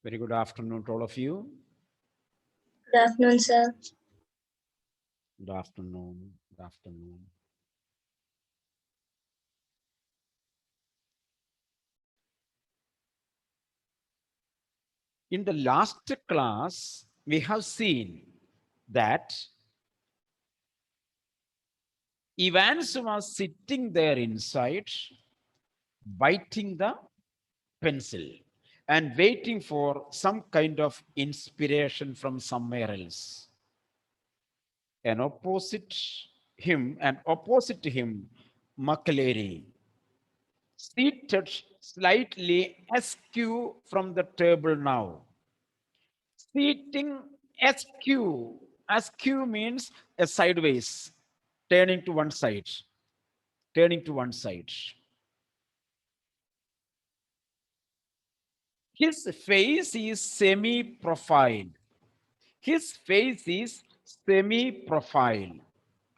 Very good afternoon to all of you. Good afternoon, sir. Good afternoon. Good afternoon. In the last class, we have seen that Evans was sitting there inside, biting the pencil and waiting for some kind of inspiration from somewhere else. And opposite to him, McLary, seated slightly askew from the table now. Seating askew. Askew means a sideways, turning to one side. Turning to one side. His face is semi-profile. His face is semi-profile.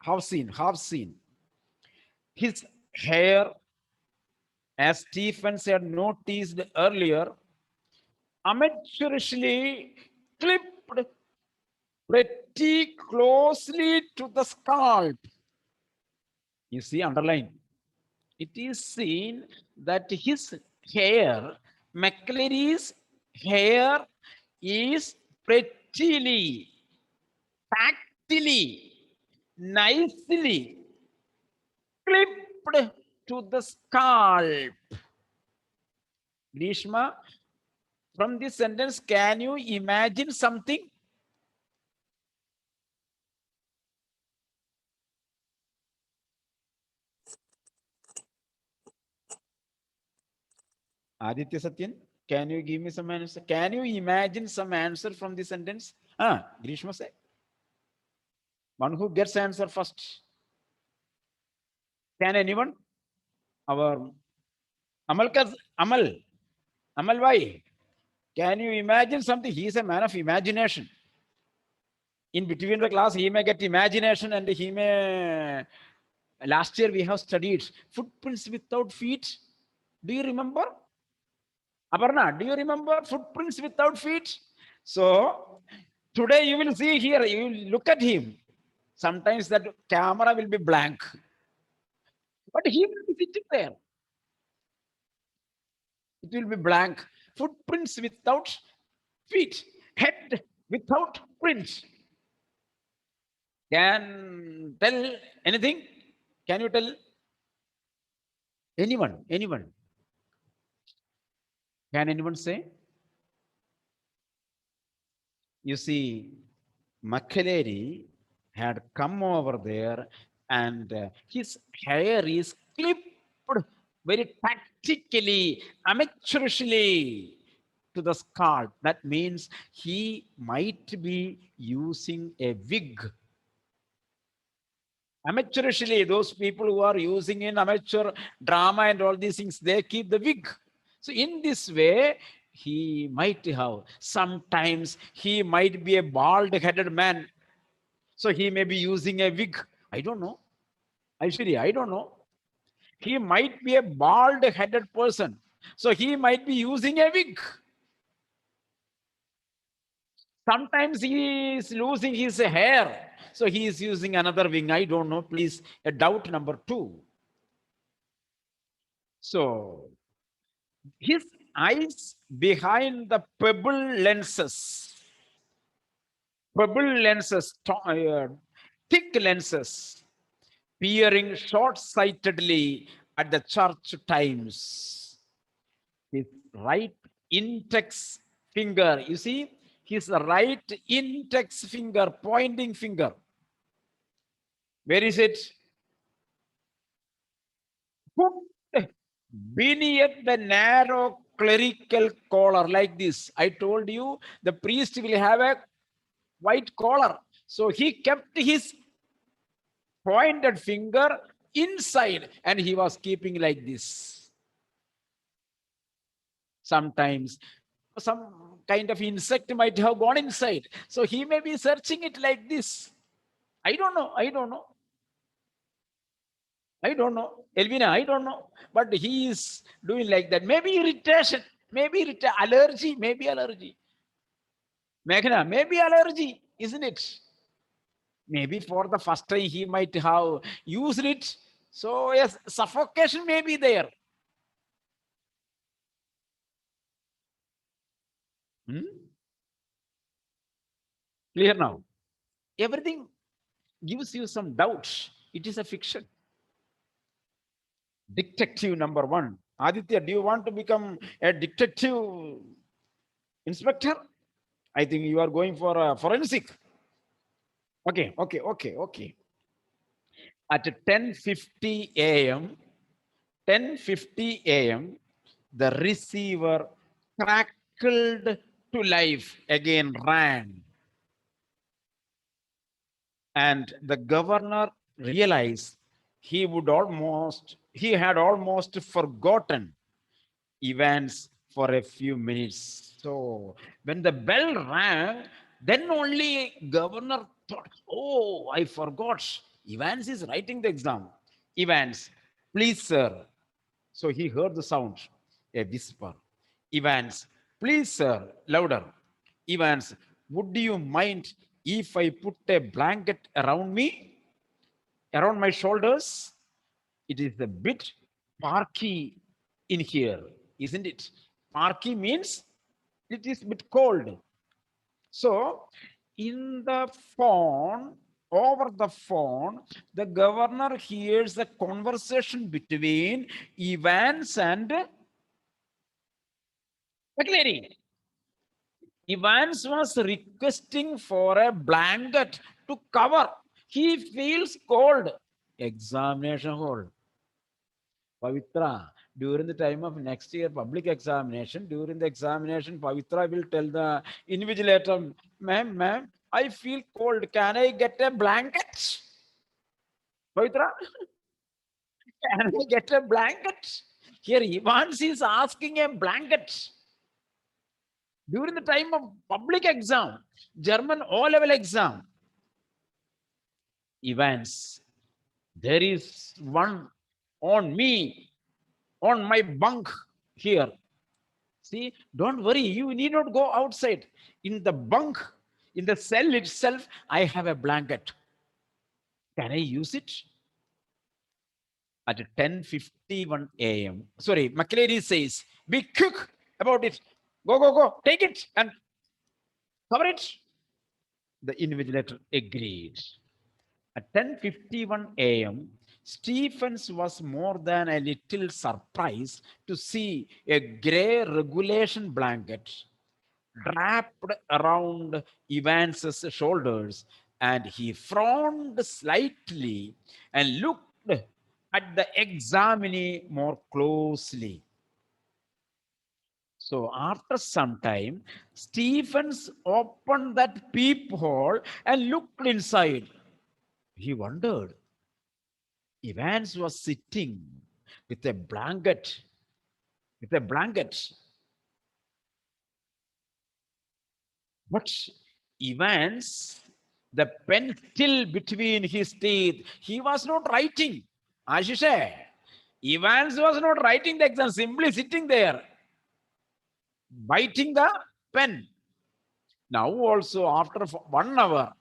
Half seen, half seen. His hair, as Stephen had noticed earlier, amateurishly clipped pretty closely to the scalp. You see, underline. It is seen that his hair, McCleary's hair, is prettily, tactily, nicely clipped to the scalp. Grishma, from this sentence, can you imagine something? Aditya Satyan, can you give me some answer? Can you imagine some answer from this sentence? Grishma say. One who gets answer first. Can anyone? Our Amal, Amal, why? Can you imagine something? He is a man of imagination. In between the class, he may get imagination and he may. Last year we have studied footprints without feet. Do you remember? Aparna, do you remember footprints without feet? So today you will see here, you will look at him. Sometimes that camera will be blank, but he will be sitting there. It will be blank. Footprints without feet, head without print. Can tell anything? Can you tell anyone? Anyone? Can anyone say? You see, McCleary had come over there and his hair is clipped very tactically, amateurishly to the scalp. That means he might be using a wig. Amateurishly, those people who are using in amateur drama and all these things, they keep the wig. So in this way, he might have, sometimes he might be a bald-headed man. So he may be using a wig. I don't know. Aishwarya, I don't know. He might be a bald-headed person. So he might be using a wig. Sometimes he is losing his hair. So he is using another wing. I don't know. Please, a doubt number 2. So his eyes behind the pebble lenses, thick lenses, peering short-sightedly at the church times. His right index finger, you see, his right index finger, pointing finger. Where is it? Put beneath the narrow clerical collar like this. I told you the priest will have a white collar. So he kept his pointed finger inside and he was keeping like this. Sometimes some kind of insect might have gone inside. So he may be searching it like this. I don't know. I don't know. I don't know. Elvina, I don't know. But he is doing like that. Maybe irritation. Maybe allergy, maybe allergy. Meghna, maybe allergy, isn't it? Maybe for the first time he might have used it. So yes, suffocation may be there. Hmm? Clear now? Everything gives you some doubts. It is a fiction. Detective number one. Aditya, do you want to become a detective inspector? I think you are going for a forensic. Okay. At 10:50 a.m., 10:50 a.m., the receiver crackled to life again, ran, and the governor realized he had almost forgotten events for a few minutes. So when the bell rang, then only governor thought, oh, I forgot. Evans is writing the exam. Evans, please, sir. So he heard the sound, a whisper. Evans, please, sir, louder. Evans, would you mind if I put a blanket around me, around my shoulders? It is a bit parky in here, isn't it? Parky means it is a bit cold. So, in the phone, over the phone, the governor hears a conversation between Evans and McLeary. Evans was requesting for a blanket to cover. He feels cold. Examination hall. Pavitra, during the time of next year public examination, during the examination, Pavitra will tell the invigilator, ma'am, I feel cold. Can I get a blanket? Pavitra, can I get a blanket? Here, Evans is asking a blanket during the time of public exam, German O-level exam. Evans, there is one on me, on my bunk here. See, don't worry, you need not go outside. In the bunk, in the cell itself, I have a blanket. Can I use it? At 10:51 a.m. Sorry, McCleary says, be quick about it. Go, take it and cover it. The invigilator agreed. At 10:51 a.m., Stephens was more than a little surprised to see a gray regulation blanket wrapped around Evans's shoulders, and he frowned slightly and looked at the examinee more closely. So after some time, Stephens opened that peephole and looked inside. He wondered. Evans was sitting with a blanket, with a blanket. But Evans, the pen still between his teeth, he was not writing. Ashish, Evans was not writing the exam, simply sitting there, biting the pen. Now also after 1 hour,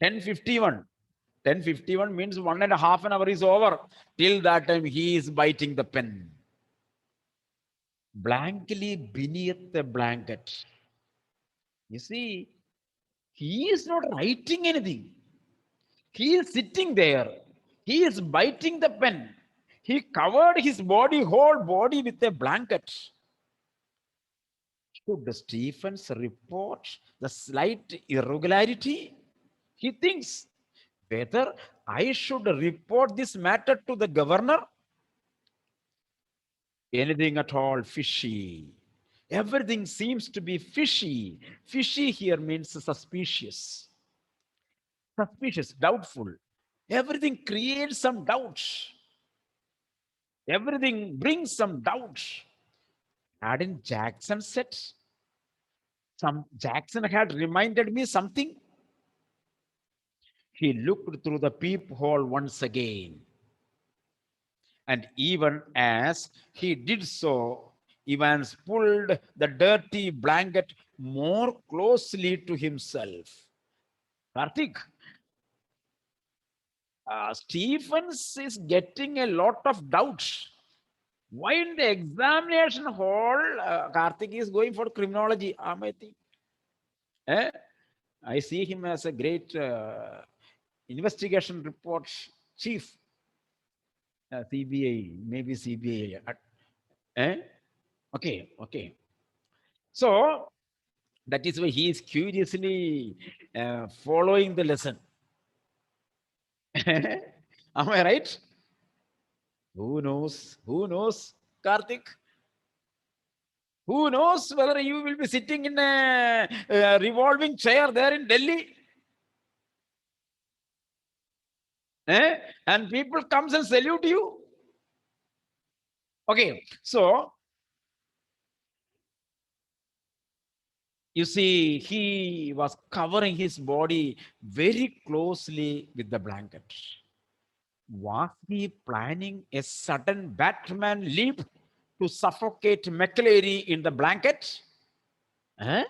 10:51. 10:51 means 1.5 hours is over. Till that time, he is biting the pen. Blankly beneath the blanket. You see, he is not writing anything. He is sitting there. He is biting the pen. He covered his body, whole body with a blanket. Should Stephens report the slight irregularity? He thinks whether I should report this matter to the governor. Anything at all fishy. Everything seems to be fishy. Fishy here means suspicious. Suspicious, doubtful. Everything creates some doubts. Everything brings some doubts. Hadn't Jackson said some Jackson had reminded me something? He looked through the peephole once again. And even as he did so, Evans pulled the dirty blanket more closely to himself. Karthik, Stephens is getting a lot of doubts. Why in the examination hall, Karthik is going for criminology? I think. Eh? I see him as a great investigation report chief, CBI, maybe CBI. Eh? Okay, okay. So that is why he is curiously following the lesson. Am I right? Who knows? Who knows, Karthik? Who knows whether you will be sitting in a revolving chair there in Delhi? Eh? And people comes and salute you. Okay, so you see, he was covering his body very closely with the blanket. Was he planning a sudden Batman leap to suffocate McClary in the blanket? Eh?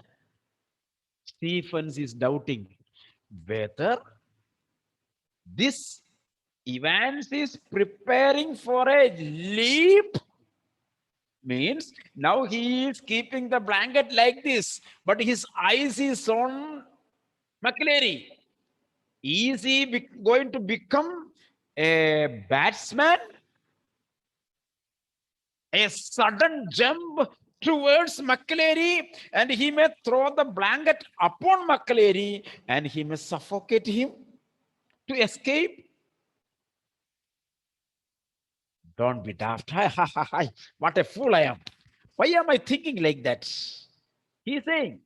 Stephens is doubting whether this Evans is preparing for a leap. Means now he is keeping the blanket like this, but his eyes is on McClary. Is he going to become a batsman? A sudden jump towards McClary, and he may throw the blanket upon McClary and he may suffocate him to escape. Don't be daft. Hi, hi, hi, hi. What a fool I am. Why am I thinking like that? He's saying,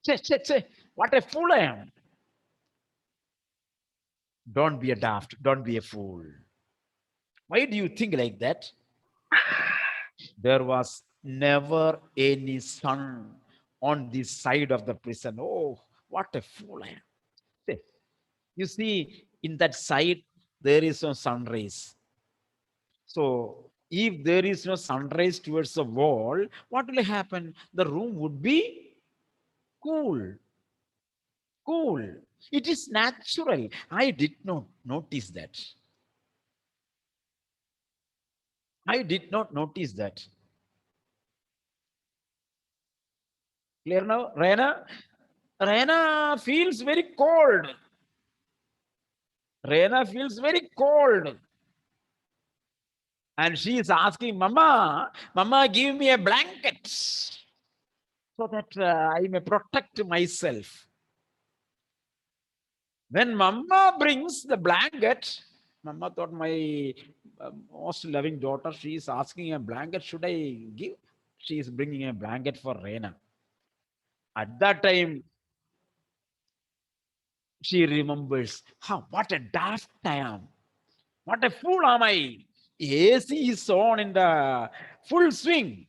che, what a fool I am. Don't be a daft. Don't be a fool. Why do you think like that? There was never any sun on this side of the prison. Oh, what a fool I am. See, you see, in that side, there is no sun rays. So, if there is no sunrise towards the wall, what will happen? The room would be cool. Cool. It is natural. I did not notice that. I did not notice that. Clear now? Rena? Rena feels very cold. Rena feels very cold. And she is asking, Mama, Mama, give me a blanket so that I may protect myself. When Mama brings the blanket, Mama thought my most loving daughter, she is asking a blanket, should I give? She is bringing a blanket for Rena. At that time, she remembers, what a daft I am. What a fool am I. AC is on in the full swing.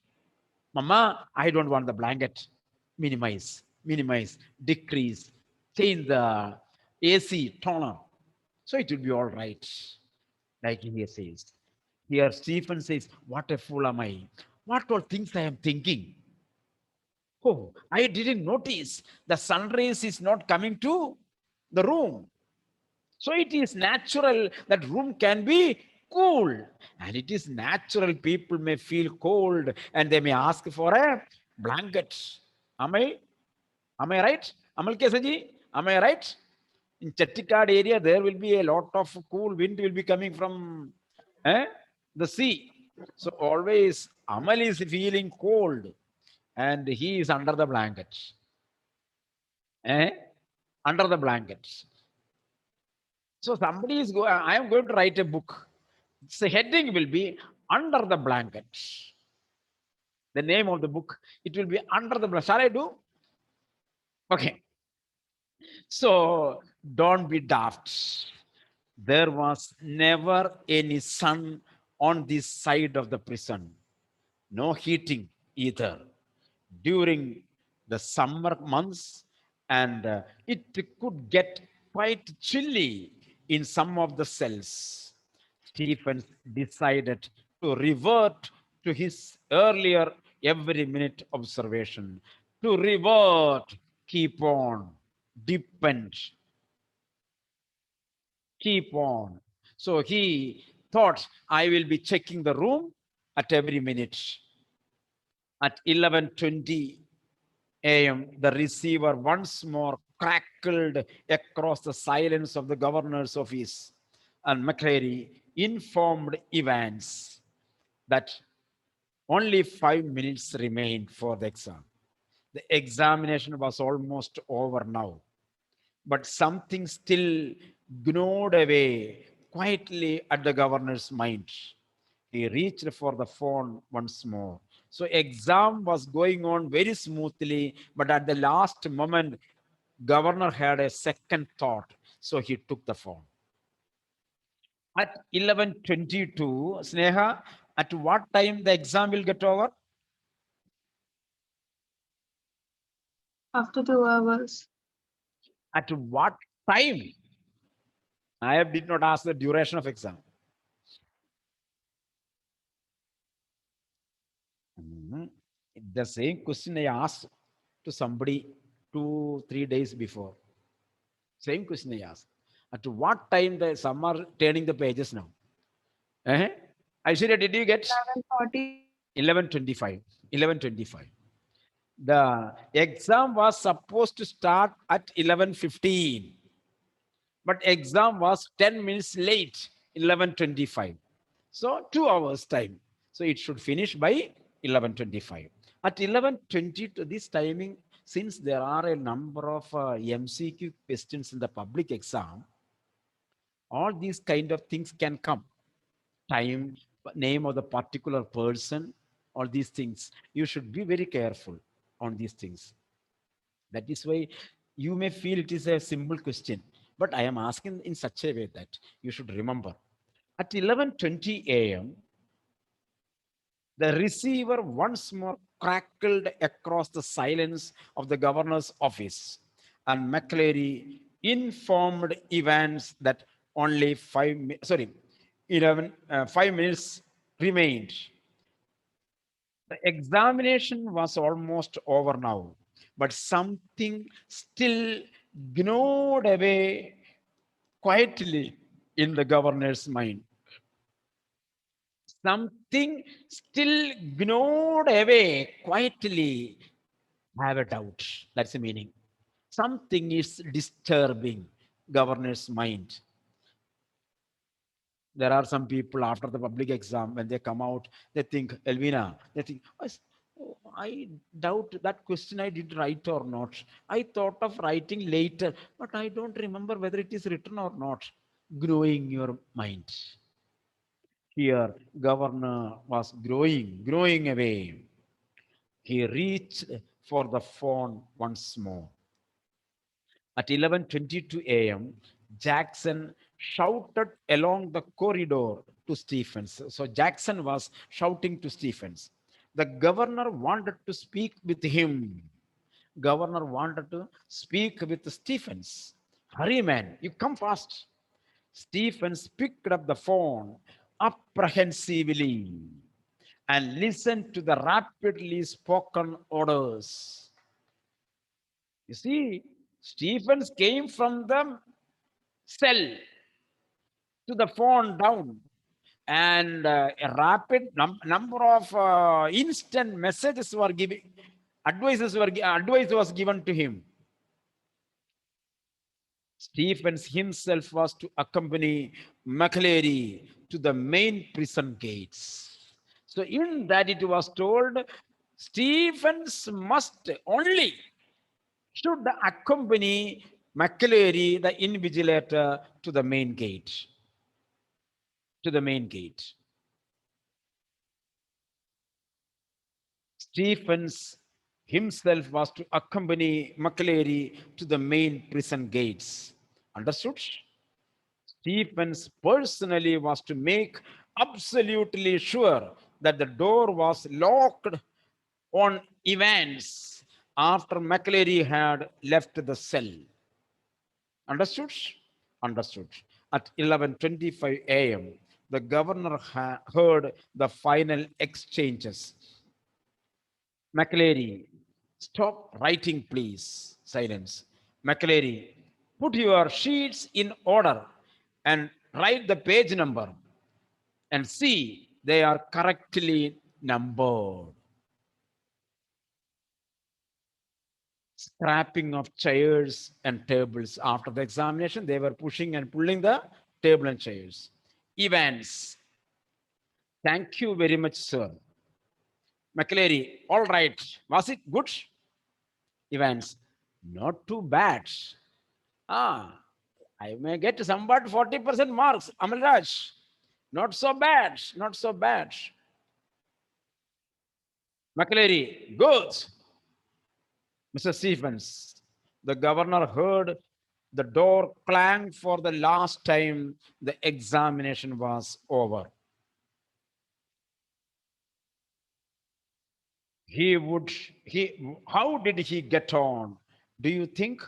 Mama, I don't want the blanket. Minimize, decrease, change the AC toner. So it will be all right. Like he says. Here Stephen says, what a fool am I. What all things I am thinking. Oh, I didn't notice the sun rays is not coming to the room. So it is natural that room can be cool. And it is natural people may feel cold and they may ask for a blanket. Am I? Am I right? Amal Kesaji? Am I right? In Chettikad area, there will be a lot of cool wind will be coming from the sea. So always Amal is feeling cold and he is under the blankets. Eh? Under the blankets. So somebody is going, I am going to write a book. The heading will be Under the Blankets. The name of the book, it will be Under the Blanket. Shall I do? Okay. So don't be daft. There was never any sun on this side of the prison. No heating either during the summer months, and it could get quite chilly in some of the cells. Stephen decided to revert to his earlier every minute observation, to revert, keep on, depend, keep on. So he thought, I will be checking the room at every minute. At 11:20 a.m., the receiver once more crackled across the silence of the governor's office, and McCreary informed Evans that only 5 minutes remained for the exam. The examination was almost over now, but something still gnawed away quietly at the governor's mind. He reached for the phone once more. So exam was going on very smoothly, but at the last moment, governor had a second thought. So he took the phone. At 11:22, Sneha, at what time the exam will get over? After 2 hours. At what time? I did not ask the duration of exam. Mhm. The same question I asked to somebody 2, 3 days before. Same question I asked. At what time the some are turning the pages now? Eh? Aishwarya, did you get 11:40. 11:25? 11:25. The exam was supposed to start at 11:15, but exam was 10 minutes late, 11:25. So 2 hours time. So it should finish by 11:25. At 11:20 to this timing, since there are a number of MCQ questions in the public exam, all these kind of things can come. Time, name of the particular person, all these things. You should be very careful on these things. That is why you may feel it is a simple question, but I am asking in such a way that you should remember. At 11:20 a.m., the receiver once more crackled across the silence of the governor's office, and McCleary informed Evans that only 5 minutes remained. The examination was almost over now, but something still gnawed away quietly in the governor's mind. Something still gnawed away quietly. Have a doubt. That's the meaning. Something is disturbing governor's mind. There are some people after the public exam, when they come out, they think, Elvina, they think, oh, I doubt that question I did right or not. I thought of writing later, but I don't remember whether it is written or not. Growing your mind. Here, governor was growing away. He reached for the phone once more. At 11:22 a.m., Jackson shouted along the corridor to Stephens. So Jackson was shouting to Stephens. The governor wanted to speak with him. Governor wanted to speak with Stephens. Hurry, man, you come fast. Stephens picked up the phone apprehensively and listened to the rapidly spoken orders. You see, Stephens came from the cell to the phone down, and a rapid number of instant messages were given, advice was given to him. Stephens himself was to accompany McCleary to the main prison gates. So in that it was told, Stephens must only should accompany McCleary, the invigilator, to the main gate. To the main gate. Stephens himself was to accompany McCleary to the main prison gates. Understood? Stephens personally was to make absolutely sure that the door was locked on Evans after McCleary had left the cell. Understood? Understood. At 11:25 a.m., the governor heard the final exchanges. McLary, stop writing, please. Silence. McLary, put your sheets in order and write the page number and see they are correctly numbered. Scrapping of chairs and tables after the examination, they were pushing and pulling the table and chairs. Events. Thank you very much, sir. McLary, all right. Was it good? Evans, not too bad. Ah, I may get somewhat 40% marks. Amalraj, not so bad, not so bad. McLary, good. Mr. Stephens, the governor heard the door clang for the last time the examination was over. He would, how did he get on? Do you think?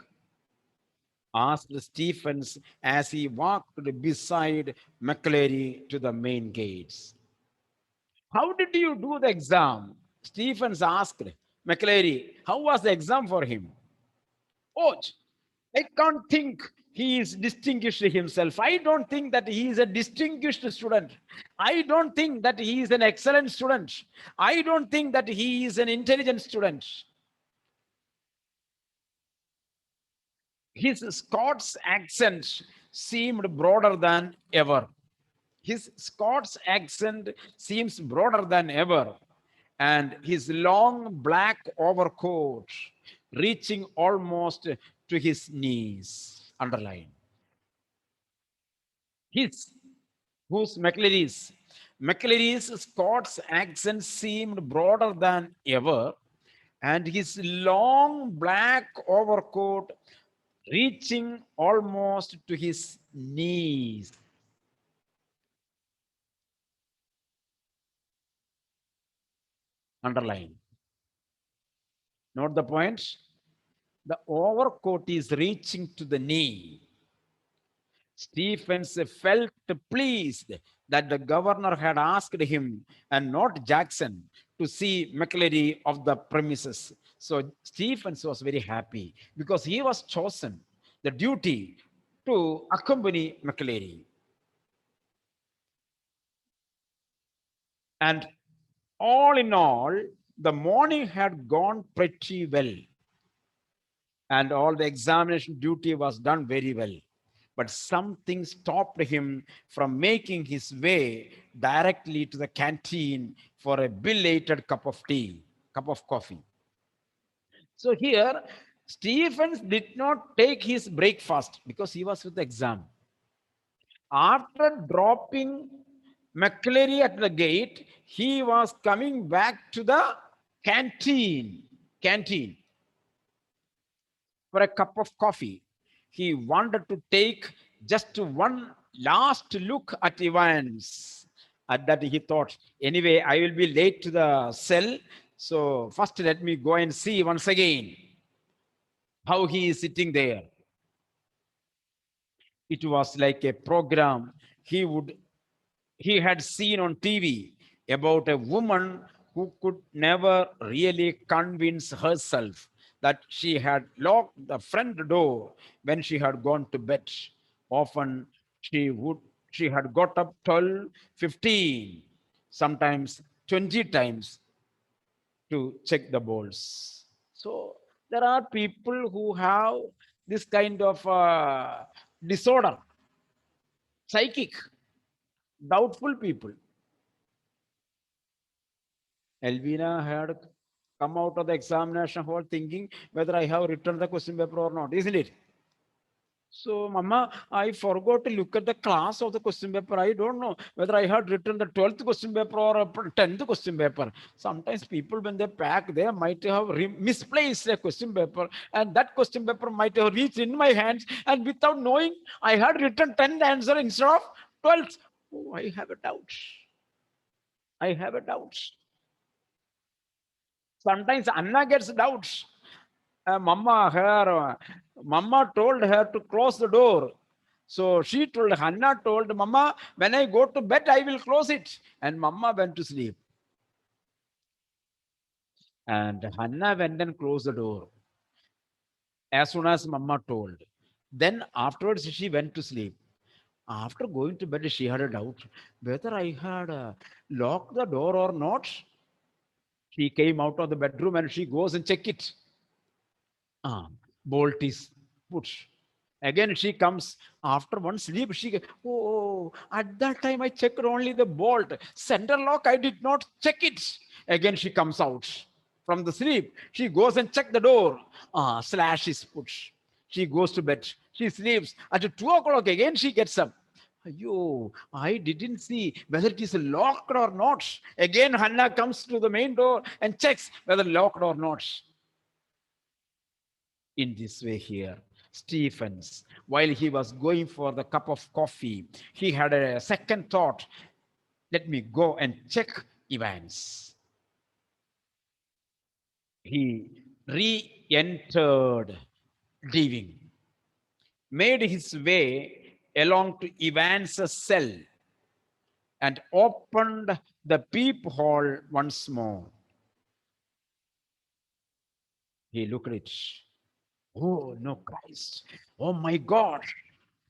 Asked Stephens as he walked beside McLary to the main gates. How did you do the exam? Stephens asked McLary, how was the exam for him? Oh, I can't think he is distinguished himself. I don't think that he is a distinguished student. I don't think that he is an excellent student. I don't think that he is an intelligent student. His Scots accent seemed broader than ever. His Scots accent seems broader than ever, and his long black overcoat reaching almost to his knees. Underline. His, whose McLary's? McLary's Scots accent seemed broader than ever, and his long black overcoat reaching almost to his knees. Underline. Note the point. The overcoat is reaching to the knee. Stephens felt pleased that the governor had asked him and not Jackson to see McLary of the premises. So Stephens was very happy because he was chosen the duty to accompany McLary. And all in all, the morning had gone pretty well. And all the examination duty was done very well. But something stopped him from making his way directly to the canteen for a belated cup of tea, cup of coffee. So here, Stephens did not take his breakfast because he was with the exam. After dropping McLary at the gate, he was coming back to the canteen for a cup of coffee. He wanted to take just one last look at Evans. At that, he thought, anyway, I will be late to the cell. So first, let me go and see once again how he is sitting there. It was like a program he had seen on TV about a woman who could never really convince herself that she had locked the front door when she had gone to bed. Often she had got up 12, 15, sometimes 20 times to check the balls. So there are people who have this kind of disorder, psychic, doubtful people. Elvina had come out of the examination hall thinking whether I have written the question paper or not, isn't it? So, Mama, I forgot to look at the class of the question paper. I don't know whether I had written the 12th question paper or a 10th question paper. Sometimes people, when they pack, they might have misplaced a question paper, and that question paper might have reached in my hands, and without knowing, I had written 10th answer instead of 12th. Oh, I have a doubt. I have a doubt. Sometimes Anna gets doubts. Mama told her to close the door. So she told, Hannah told, Mama, when I go to bed, I will close it. And Mama went to sleep. And Hannah went and closed the door as soon as Mama told. Then afterwards, she went to sleep. After going to bed, she had a doubt whether I had locked the door or not. She came out of the bedroom and she goes and check it. Ah, bolt is put. Again, she comes after one sleep. Oh, at that time I checked only the bolt. Center lock, I did not check it. Again, she comes out from the sleep. She goes and check the door. Ah, slash is put. She goes to bed. She sleeps. At 2 o'clock, again, she gets up. Yo, I didn't see whether it is locked or not. Again, Hannah comes to the main door and checks whether locked or not. In this way here, Stephens, while he was going for the cup of coffee, he had a second thought. Let me go and check Evans. He re-entered leaving, made his way along to Evans's cell and opened the peephole once more. He looked at it. Oh, no, Christ. Oh, my God.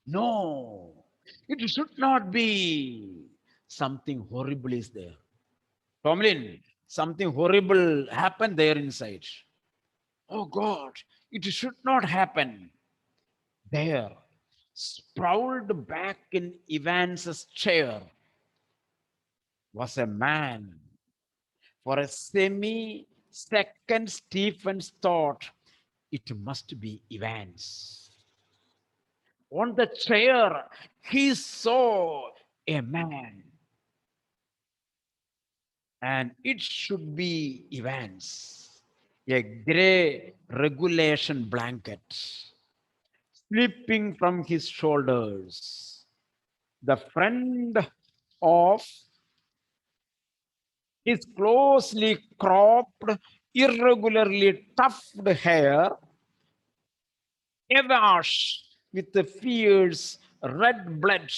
No, it should not be. Something horrible is there. Tomlin, something horrible happened there inside. Oh God, it should not happen. There, sprawled back in Evans's chair, was a man. For a semi-second, Stephens thought it must be Evans. On the chair, he saw a man, and it should be Evans, a gray regulation blanket slipping from his shoulders. The friend of his closely cropped, irregularly tufted hair, awash with the fierce red blood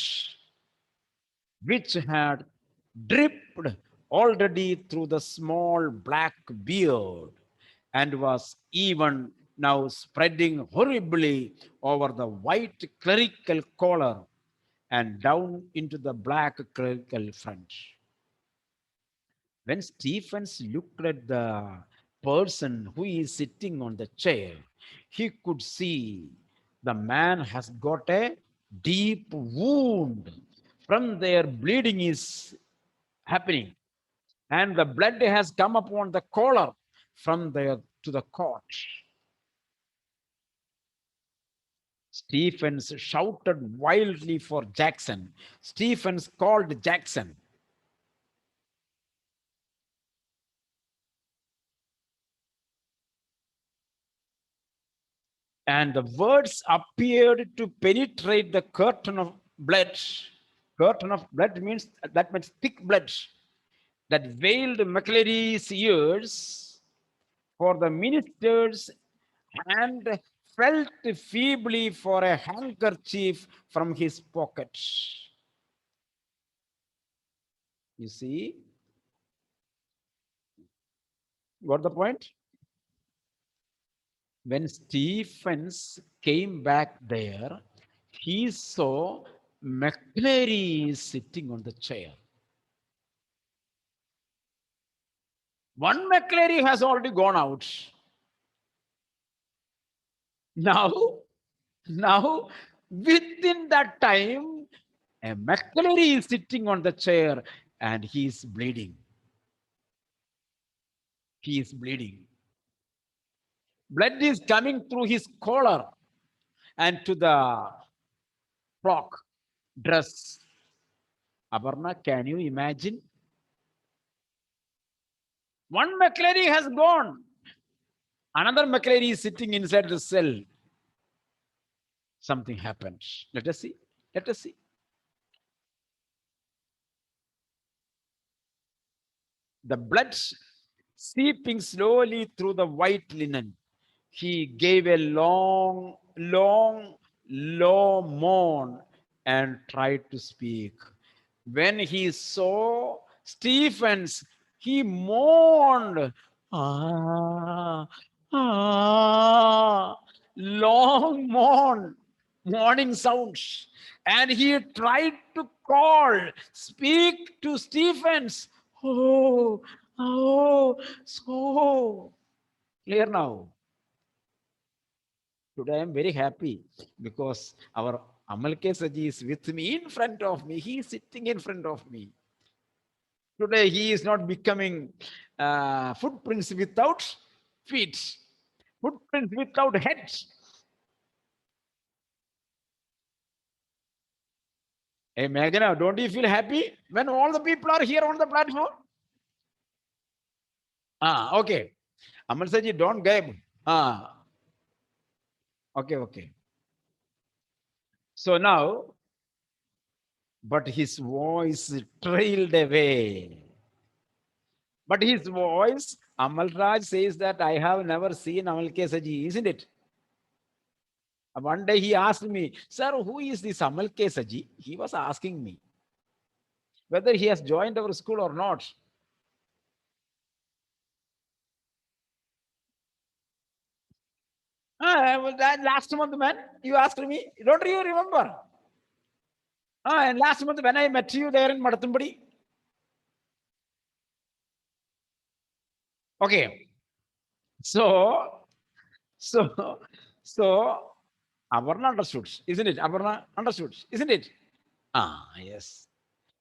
which had dripped already through the small black beard and was even now spreading horribly over the white clerical collar and down into the black clerical front. When Stephens looked at the person who is sitting on the chair, he could see the man has got a deep wound. From there, bleeding is happening, and the blood has come upon the collar from there to the court. Stephens shouted wildly for Jackson. Stephens called Jackson. And the words appeared to penetrate the curtain of blood. Curtain of blood means that means thick blood that veiled McCleary's ears, for the minister's hand felt feebly for a handkerchief from his pocket. You see, got the point? When Stephens came back there, he saw McCleary sitting on the chair. One McCleary has already gone out. Now, within that time, a McCleary is sitting on the chair and he is bleeding. He is bleeding. Blood is coming through his collar and to the frock dress. Aparna, can you imagine? One McCleary has gone. Another McCleary is sitting inside the cell. Something happened. Let us see. Let us see. The blood seeping slowly through the white linen. He gave a long, long, low moan and tried to speak. When he saw Stephens, he moaned, Ah, ah, long morning sounds. And he tried to speak to Stephens. Oh, oh, so clear now. Today I am very happy because our Amalke Saji is with me in front of me. He is sitting in front of me. Today he is not becoming footprints without feet, footprints without heads. Hey Meghana, don't you feel happy when all the people are here on the platform? Okay. Amal Saji, don't gape. Okay, okay. So now, but his voice trailed away. But his voice, Amal Raj says that I have never seen Amal Kesaji, isn't it? One day he asked me, Sir, who is this Amal Kesaji? He was asking me whether he has joined our school or not. Well, that last month, man, you asked me. Don't you remember? And last month when I met you there in Madatumbadi. Okay. So, so, so, Avarna understood, isn't it? Avarna understood, isn't it? Yes.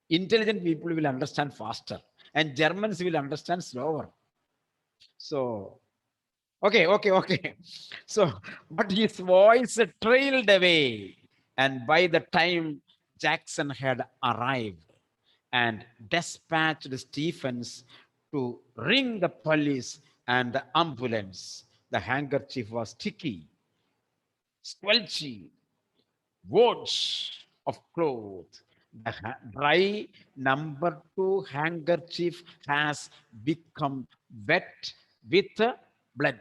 Intelligent people will understand faster, and Germans will understand slower. So, okay. So, but his voice trailed away, and by the time Jackson had arrived and dispatched Stephens to ring the police and the ambulance, the handkerchief was sticky, squelchy, words of cloth. The dry number two handkerchief has become wet with blood.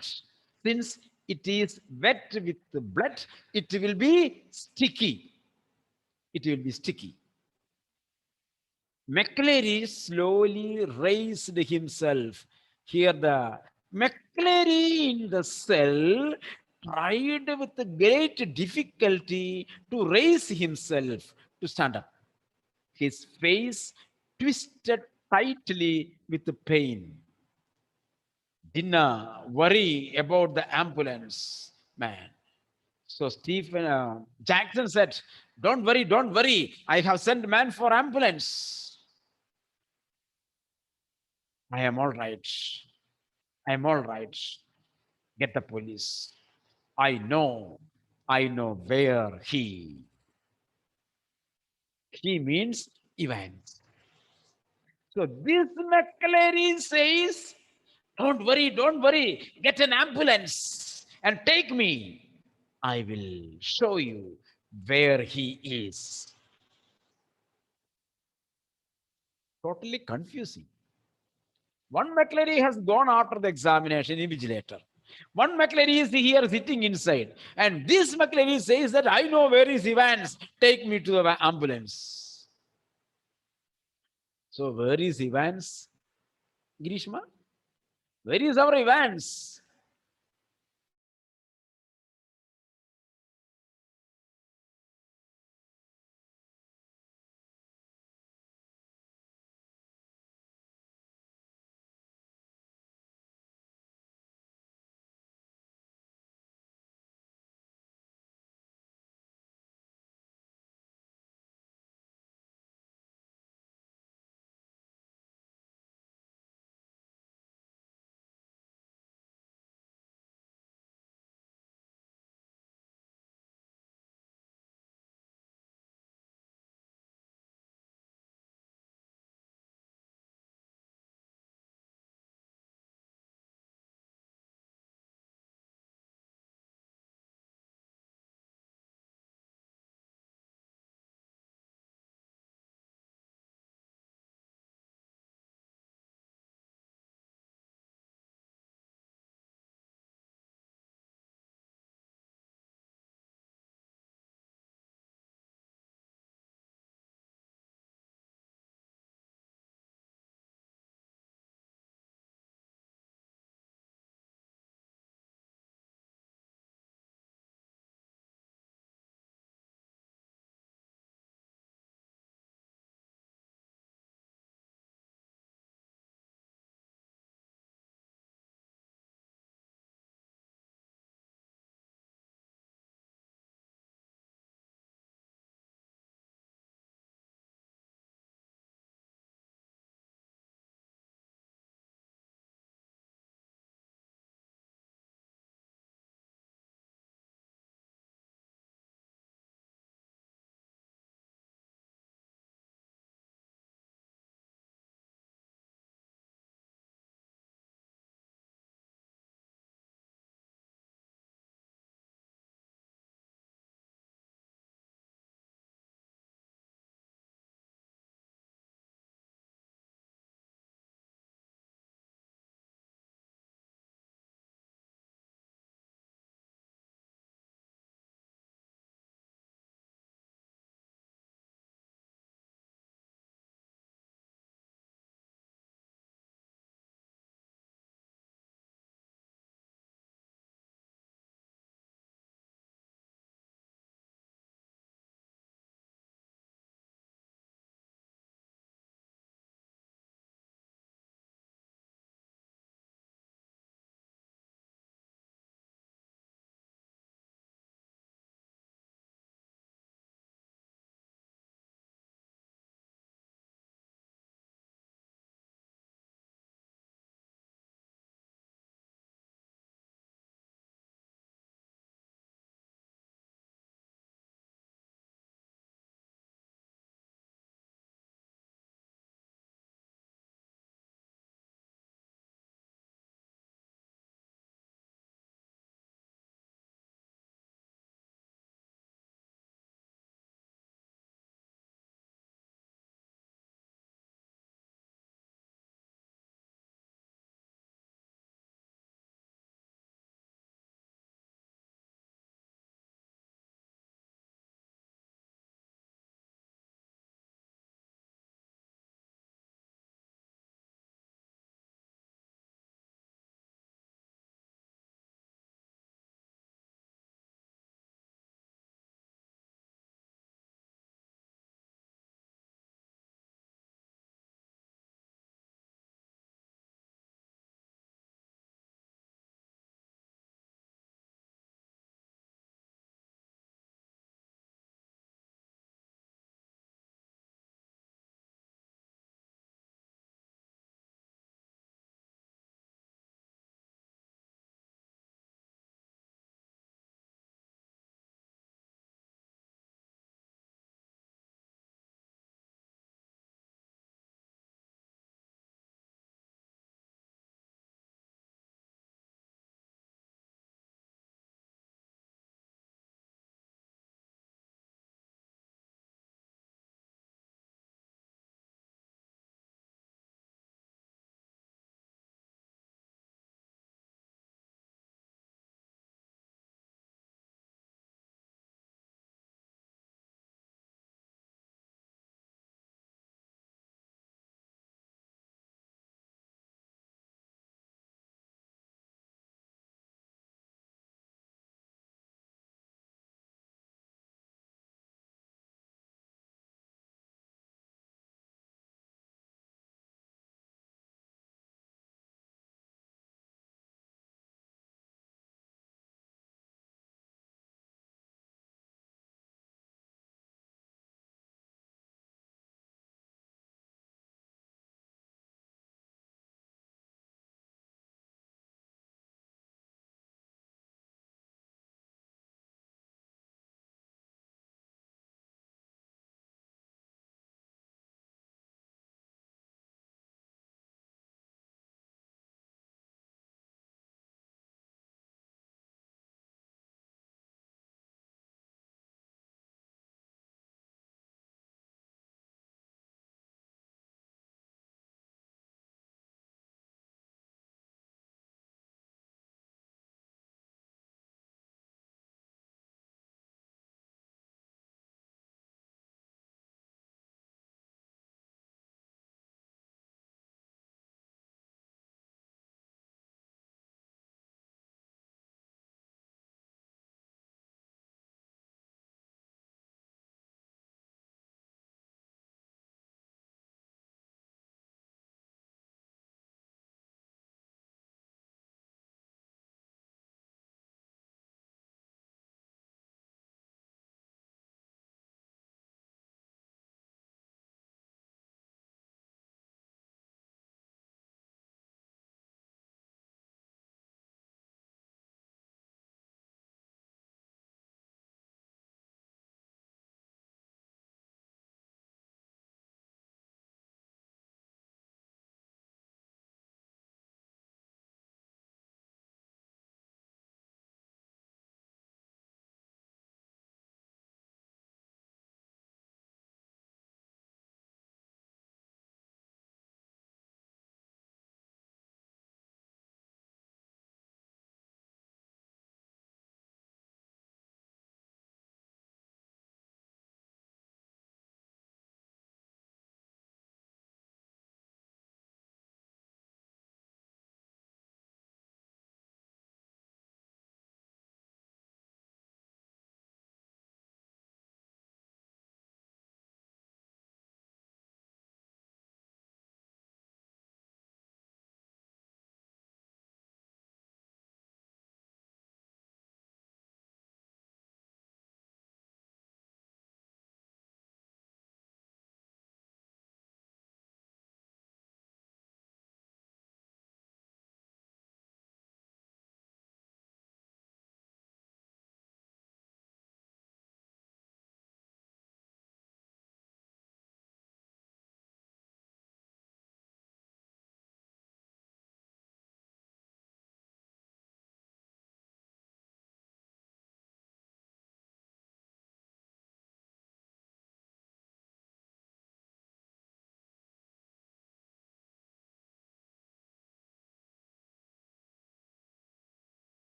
Since it is wet with blood, it will be sticky. It will be sticky. McCleary slowly raised himself. Here, the McCleary in the cell tried with great difficulty to raise himself to stand up. His face twisted tightly with pain. Didn't worry about the ambulance, man. So Stephen Jackson said, "Don't worry, don't worry. I have sent man for ambulance. I am all right. I am all right. Get the police. I know. I know where he means Evans." So this McClary says, don't worry, get an ambulance and take me. I will show you where he is. Totally confusing. One McClary has gone after the examination invigilator. One McClary is here sitting inside. And this McClary says that I know where is Evans. Take me to the ambulance. So where is Evans, Grishma? Where is our Evans?